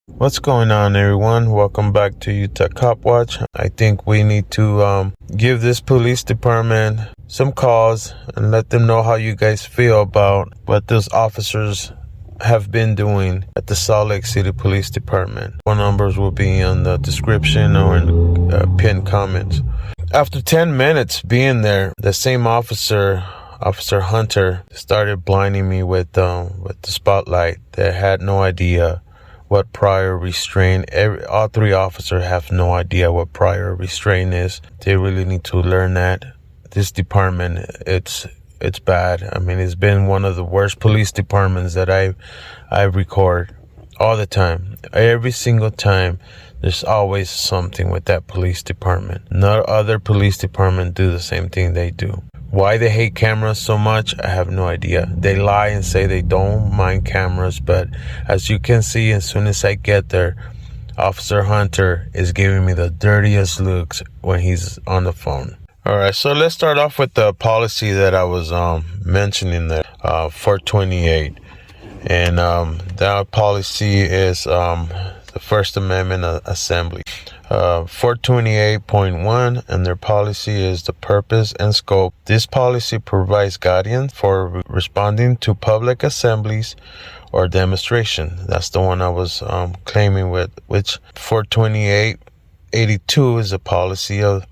What's going on, everyone? Welcome back to Utah Cop Watch. I think we need to give this police department some calls and let them know how you guys feel about what those officers have been doing at the Salt Lake City Police Department. Phone numbers will be in the description or in the pinned comments. After 10 minutes being there, the same officer, Officer Hunter, started blinding me with the spotlight. They had no idea what prior restraint. All three officers have no idea what prior restraint is. They really need to learn that. This department, it's bad. I mean, it's been one of the worst police departments that I record all the time. Every single time, there's always something with that police department. No other police department do the same thing they do. Why they hate cameras so much, I have no idea. They lie and say they don't mind cameras, but as you can see, as soon as I get there, Officer Hunter is giving me the dirtiest looks when he's on the phone. All right, so let's start off with the policy that I was mentioning there, 428. And that policy is the First Amendment Assembly. 428.1, and their policy is the purpose and scope. This policy provides guidance for responding to public assemblies or demonstration. That's the one I was claiming with, which 428.82 is a policy of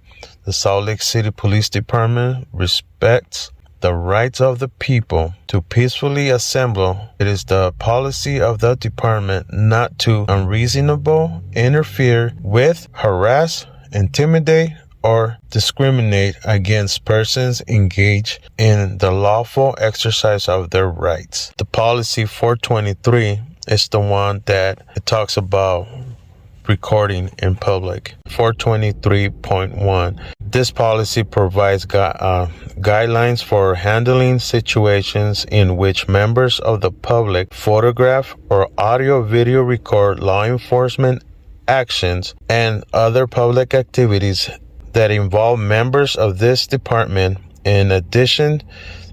the Salt Lake City Police Department respects the rights of the people to peacefully assemble. It is the policy of the department not to unreasonable interfere with, harass, intimidate, or discriminate against persons engaged in the lawful exercise of their rights. The policy 423 is the one that it talks about recording in public. 423.1. This policy provides guidelines for handling situations in which members of the public photograph or audio-video record law enforcement actions and other public activities that involve members of this department. In addition,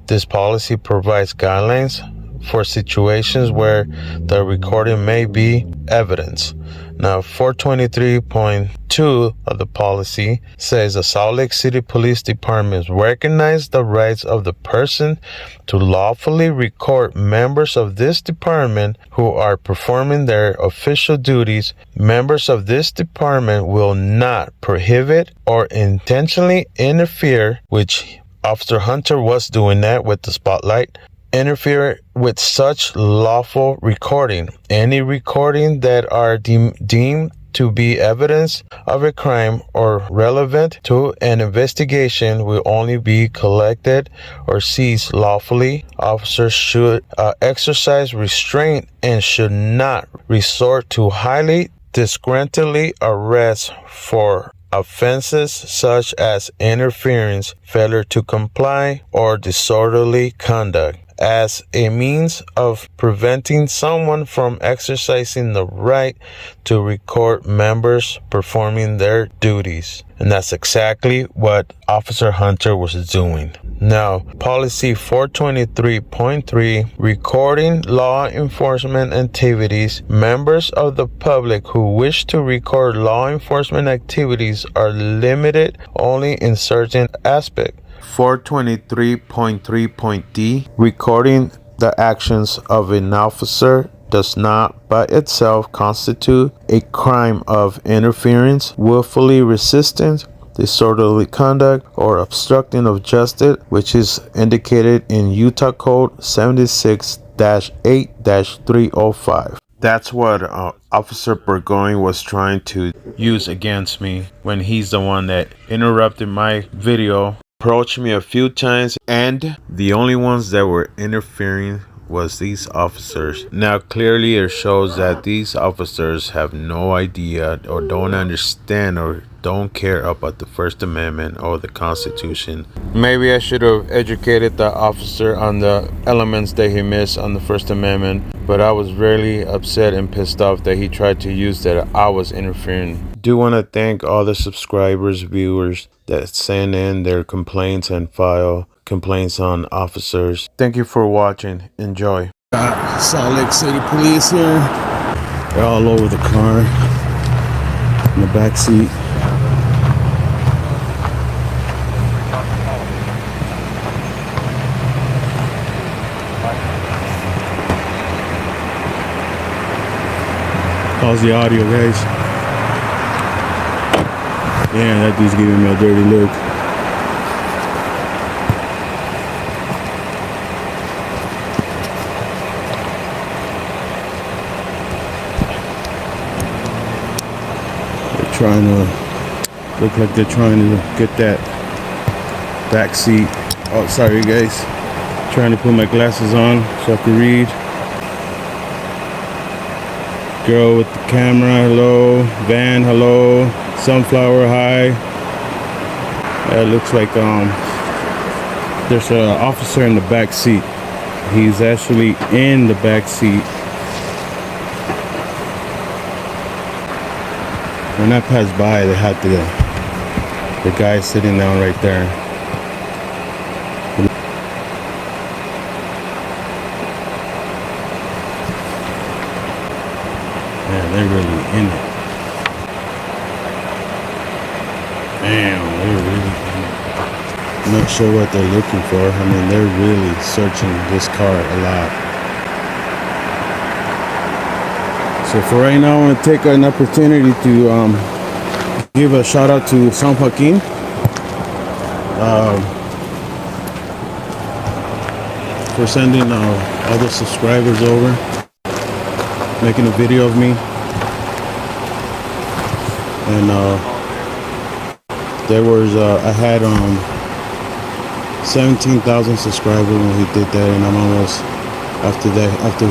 this policy provides guidelines for situations where the recording may be evidence. Now, 423.2 of the policy says the Salt Lake City Police Department recognize the rights of the person to lawfully record members of this department who are performing their official duties. Members of this department will not prohibit or intentionally interfere, which Officer Hunter was doing that with the spotlight, interfere with such lawful recording. Any recording that are deemed to be evidence of a crime or relevant to an investigation will only be collected or seized lawfully. Officers should exercise restraint and should not resort to highly discriminatory arrests for offenses such as interference, failure to comply, or disorderly conduct, as a means of preventing someone from exercising the right to record members performing their duties. And that's exactly what Officer Hunter was doing. Now, policy 423.3, recording law enforcement activities. Members of the public who wish to record law enforcement activities are limited only in certain aspects. 423.3.d, recording the actions of an officer does not by itself constitute a crime of interference, willfully resistance, disorderly conduct, or obstructing of justice, which is indicated in Utah Code 76-8-305. That's what Officer Burgoyne was trying to use against me when he's the one that interrupted my video, approached me a few times, and the only ones that were interfering was these officers. Now, clearly it shows that these officers have no idea or don't understand or don't care about the First Amendment or the Constitution. Maybe I should have educated the officer on the elements that he missed on the First Amendment, but I was really upset and pissed off that he tried to use that I was interfering. Do want to thank all the subscribers, viewers that send in their complaints and file complaints on officers. Thank you for watching. Enjoy. Salt Lake City Police here. They're all over the car, in the back seat. How's the audio, guys? Yeah, that dude's giving me a dirty look. They're trying to look like they're trying to get that back seat. Oh, sorry, guys. Trying to put my glasses on so I can read. Girl with the camera, hello. Van, hello. Sunflower, hi. It looks like there's an officer in the back seat. He's actually in the back seat. When I passed by, they had the guy sitting down right there. Man, they're really in it. Damn, they're really in it. I'm not sure what they're looking for. I mean, they're really searching this car a lot. So for right now, I want to take an opportunity to give a shout out to San Joaquin. For sending other subscribers over, making a video of me. And there was I had 17,000 subscribers when he did that, and I'm almost after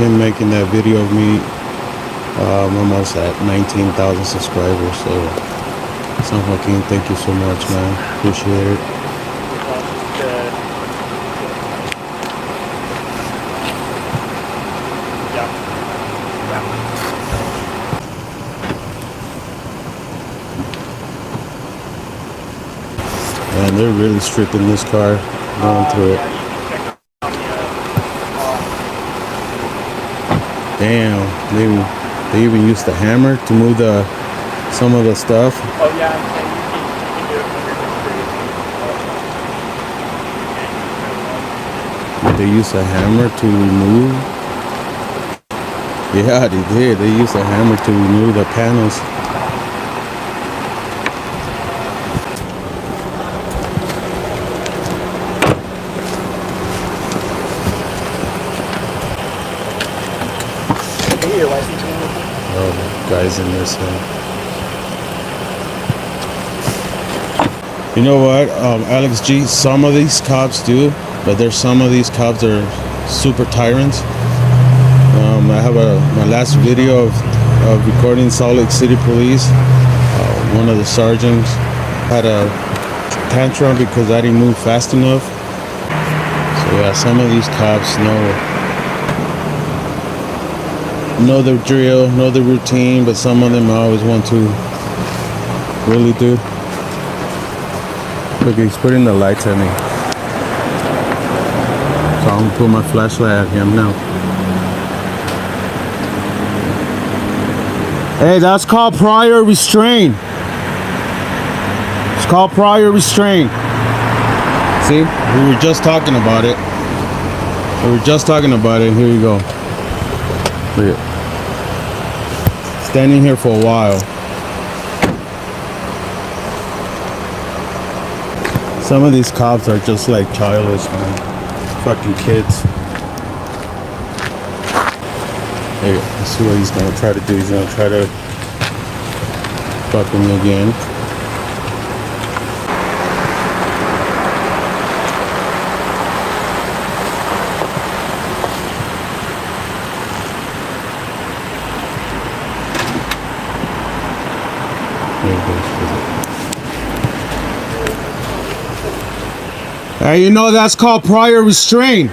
him making that video of me, I'm almost at 19,000 subscribers. So San Joaquin, thank you so much, man. Appreciate it. Man, they're really stripping this car, going through it. Damn, they even used the hammer to move some of the stuff. Oh yeah, you can do it. They used a hammer to remove. Yeah, they did. They used a hammer to remove the panels. Oh, guys in this thing. You know what, Alex G, some of these cops do, but there's some of these cops that are super tyrants. I have my last video of recording Salt Lake City Police. One of the sergeants had a tantrum because I didn't move fast enough. So yeah, some of these cops know the drill, know the routine, but some of them always want to really do. Look, he's putting the lights at me. So I'm gonna put my flashlight at him now. Hey, that's called prior restraint. It's called prior restraint. See, we were just talking about it. Here you go. Look at, standing here for a while. Some of these cops are just like childish, man. Fucking kids. Hey, let's see what he's gonna try to do. He's gonna try to fuck me again. Hey, you know that's called prior restraint.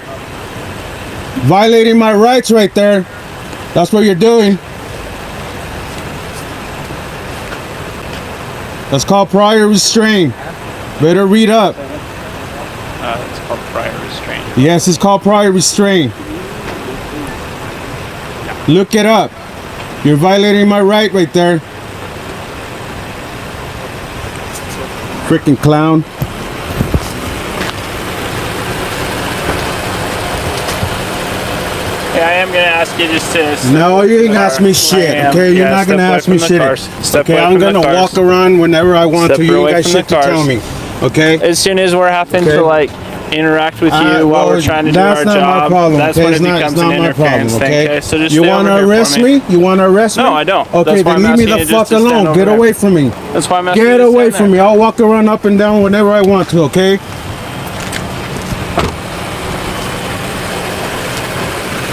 Violating my rights right there. That's what you're doing. That's called prior restraint. Better read up. It's called prior restraint. Yes, it's called prior restraint. Look it up. You're violating my right there. Freaking clown. Yeah, I am gonna ask you just to. No, you ain't ask me shit. Okay, you're not gonna ask me shit. Okay, I'm gonna walk around whenever I want to. You ain't got shit to tell me. Okay. As soon as we're having to like interact with you while we're trying to do our job, that's when it becomes an interference thing. Okay, so just you want to arrest me? You want to arrest me? No, I don't. Okay, then leave me the fuck alone. Get away from me. That's why I'm asking you Get to stand away from there. me. I'll walk around up and down whenever I want to. Okay.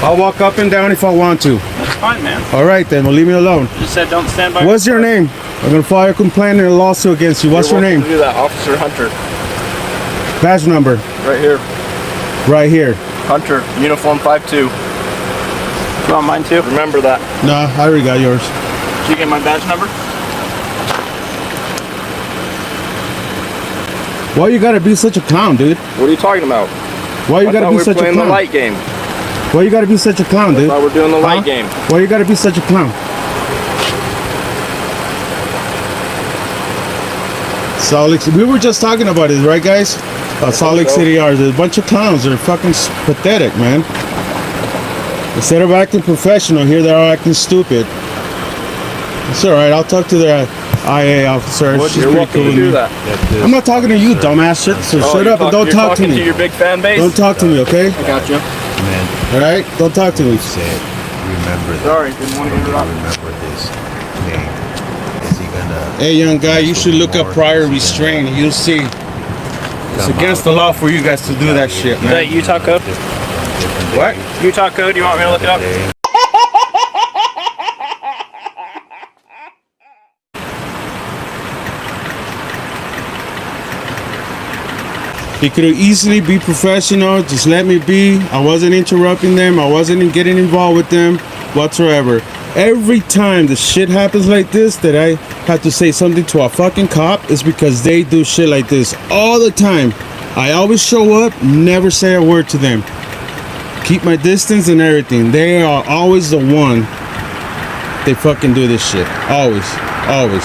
I'll walk up and down if I want to. That's fine, man. All right, then. Well, leave me alone. You just said don't stand by. What's your name? I'm gonna file a complaint and a lawsuit against you. What's your name? Do that, Officer Hunter. Badge number. Right here. Right here. Hunter, uniform 5'2". You want mine too? Remember that. No, I already got yours. Did you get my badge number? Why you gotta be such a clown, dude? What are you talking about? Why you gotta be such a playing clown? the light game. Why you gotta be such a clown, dude? That's why we're doing the light game. Why you gotta be such a clown? Salt Lake, we were just talking about it, right, guys? Salt Lake City are a bunch of clowns. They're fucking pathetic, man. Instead of acting professional, here they are acting stupid. It's all right. I'll talk to the IA officer. You're welcome to do that. I'm not talking to you, dumbass shit. So shut up and don't talk to me. You're talking to your big fan base? Don't talk to me, okay? I got you. Man, All right? Don't talk to me. said, remember that. Sorry, didn't want to interrupt. Remember this name. Is he gonna? Hey, young guy, you should look up prior restraint. You'll see. It's against the law for you guys to do that shit, Is that man. Utah code? What? Utah code? You want me to look it up? He could easily be professional. Just let me be. I wasn't interrupting them. I wasn't getting involved with them whatsoever. Every time the shit happens like this, that I have to say something to a fucking cop, is because they do shit like this all the time. I always show up, never say a word to them. Keep my distance and everything. They are always the one. They fucking do this shit. Always. Always.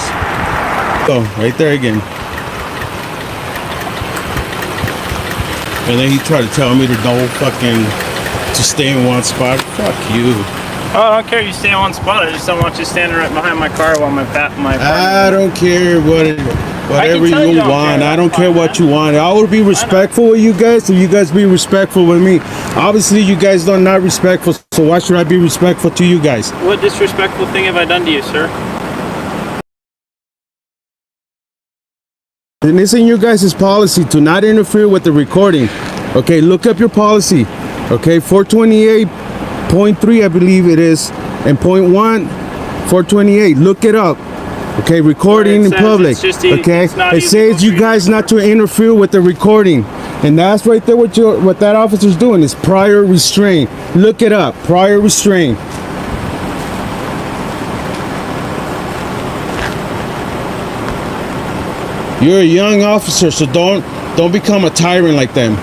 Oh, right there again. And then he tried to tell me to don't fucking to stay in one spot. Fuck you. Oh, I don't care. You stay in one spot. I just don't want you standing right behind my car while my I don't care whatever tell you you don't want. care. I don't That's care fine, what man. you want. I will be respectful with you guys, so you guys be respectful with me. Obviously, you guys are not respectful, so why should I be respectful to you guys? What disrespectful thing have I done to you, sir? And it's in you guys' policy to not interfere with the recording. Okay, look up your policy. Okay, 428.3, I believe it is, and point 1, 428. Look it up. Okay, recording Well, in it says public. it's just Okay, it's not it illegal says you for guys not to interfere with the recording, and that's right there. What that officer's doing is prior restraint. Look it up. Prior restraint. You're a young officer, so don't become a tyrant like them.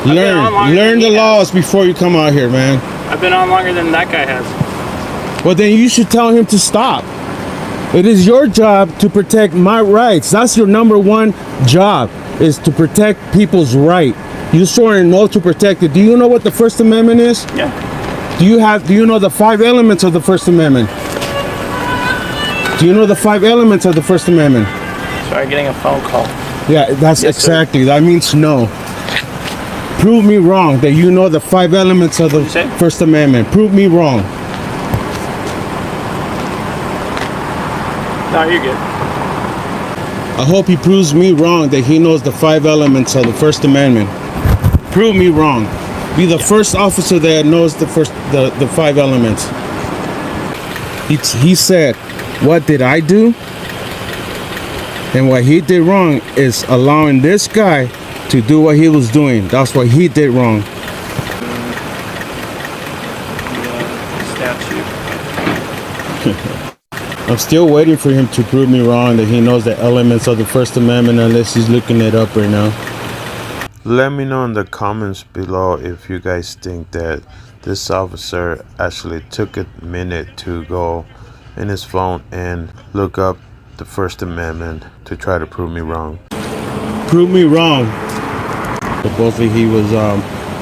been on longer Learn than the he laws before you come out here, man. I've been on longer than that guy has. Well, then you should tell him to stop. It is your job to protect my rights. That's your number one job, is to protect people's right. You sworn an oath to protect it. Do you know what the First Amendment is? Yeah. Do you know the 5 elements of the First Amendment? Do you know the 5 elements of the First Amendment? Sorry, getting a phone call. Yeah, that's Yes, sir. exactly. That means no. Prove me wrong that you know the 5 elements of the What'd you say? First Amendment. Prove me wrong. No, you're good. I hope he proves me wrong that he knows the 5 elements of the First Amendment. Prove me wrong. Be the first officer that knows the 5 elements. He said, what did I do? And what he did wrong is allowing this guy to do what he was doing. That's what he did wrong. Statute. I'm still waiting for him to prove me wrong that he knows the elements of the First Amendment, unless he's looking it up right now. Let me know in the comments below if you guys think that This officer actually took a minute to go in his phone and look up the First Amendment to try to prove me wrong. Prove me wrong. Supposedly he was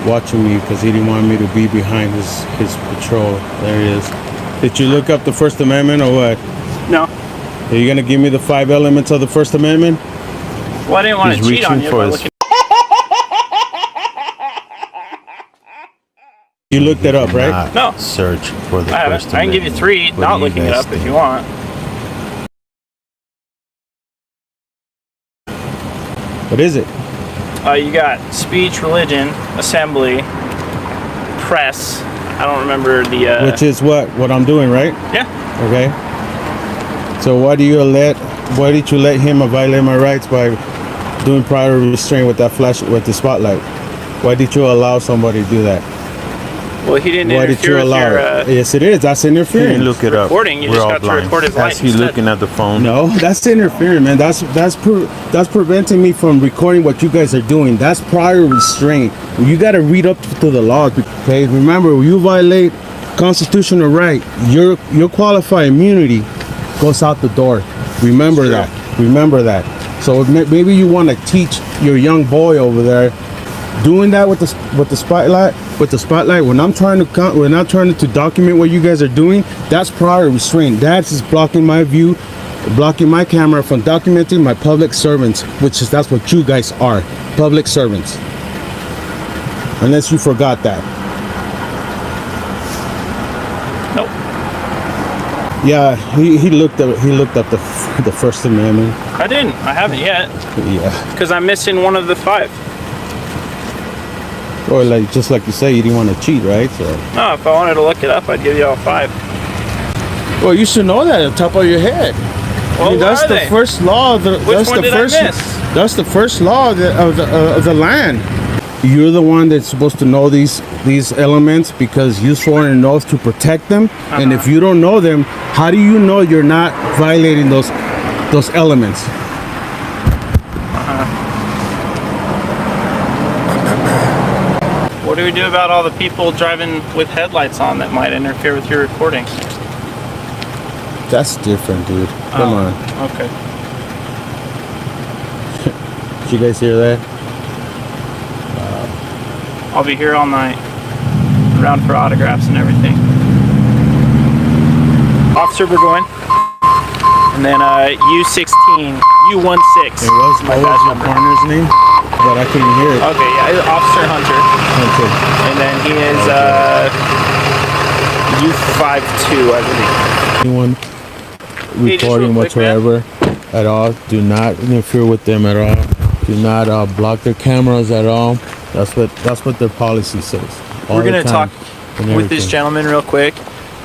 watching me because he didn't want me to be behind his patrol. There he is. Did you look up the First Amendment or what? No. Are you gonna give me the 5 elements of the First Amendment? Well, I didn't want to cheat on you by looking. You looked it up, right? No. Search for the First Amendment. I can give you 3 not looking it up if you want. What is it? You got speech, religion, assembly, press. I don't remember the. Which is what I'm doing, right? Yeah. Okay. So why did you let him violate my rights by doing prior restraint with that flash with the spotlight? Why did you allow somebody to do that? Well, he didn't Why interfere did you allow with your, yes, it is. That's interfering. You look it up. Recording. You We're just all got to blind. record his light As he instead. looking at the phone. No, that's interfering, man. That's preventing me from recording what you guys are doing. That's prior restraint. You got to read up to the laws. Okay, remember, you violate constitutional right. Your qualified immunity goes out the door. Remember that. Remember that. So maybe you want to teach your young boy over there doing that with the spotlight. With the spotlight, when I'm trying to document what you guys are doing, that's prior restraint. That's just blocking my view, blocking my camera from documenting my public servants, that's what you guys are, public servants. Unless you forgot that. Nope. Yeah, he looked up the First Amendment. I didn't. I haven't yet. Yeah. Because I'm missing one of the 5. Or just like you say, you didn't want to cheat, right? So. No, if I wanted to look it up, I'd give you all 5. Well, you should know that at the top of your head. Well, I mean, that's the first law of the. Which one did I miss? That's the first law of the land. You're the one that's supposed to know these elements because you sworn an oath to protect them. And if you don't know them, how do you know you're not violating those elements? What do we do about all the people driving with headlights on that might interfere with your recording? That's different, dude. Come on. Okay. Did you guys hear that? I'll be here all night, around for autographs and everything. Officer Burgoyne. And then U16, U16. What was my partner's name? But I couldn't hear it. Okay, yeah, Officer Hunter. Okay. And then he is U52, I believe. Anyone recording whatsoever at all, do not interfere with them at all. Do not block their cameras at all. That's what their policy says. We're gonna talk with this gentleman real quick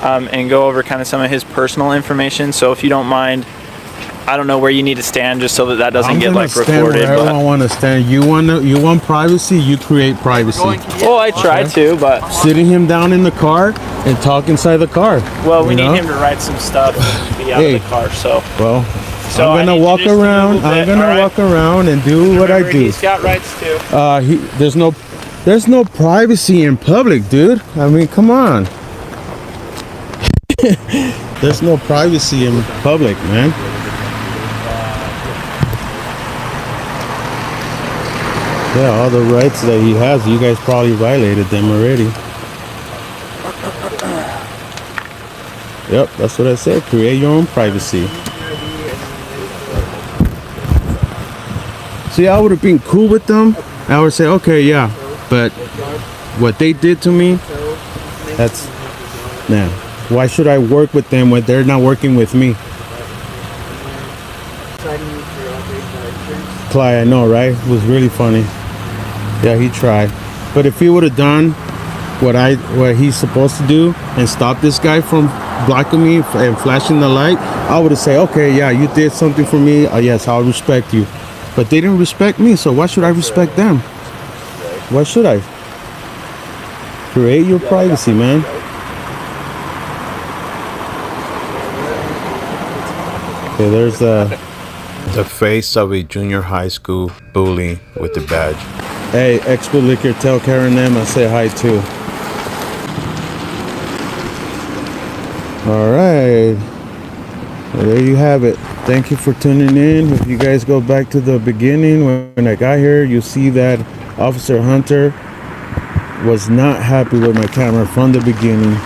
and go over kind of some of his personal information. So if you don't mind, I don't know where you need to stand just so that doesn't get like recorded. I don't want to stand. You want privacy, you create privacy. Well, I try to, but sitting him down in the car and talk inside the car. Well, we need him to write some stuff to be out of the car. So well, I'm gonna walk around. I'm gonna walk around and do what I do. He's got rights too. There's no privacy in public, dude. I mean, come on. There's no privacy in public, man. Yeah, all the rights that he has, you guys probably violated them already. Yep, that's what I said. Create your own privacy. See, I would have been cool with them. I would say, okay, yeah, but what they did to me, nah. Why should I work with them when they're not working with me? Clyde, I know, right? It was really funny. Yeah, he tried. But if he would have done what he's supposed to do and stop this guy from blocking me and flashing the light, I would have said, okay, yeah, you did something for me. Yes, I'll respect you. But they didn't respect me, so why should I respect them? Why should I? Create your privacy, man. Okay, there's the face of a junior high school bully with the badge. Hey, Expo Liquor, tell Karen them I say hi too. All right. Well, there you have it. Thank you for tuning in. If you guys go back to the beginning when I got here, you'll see that Officer Hunter was not happy with my camera from the beginning.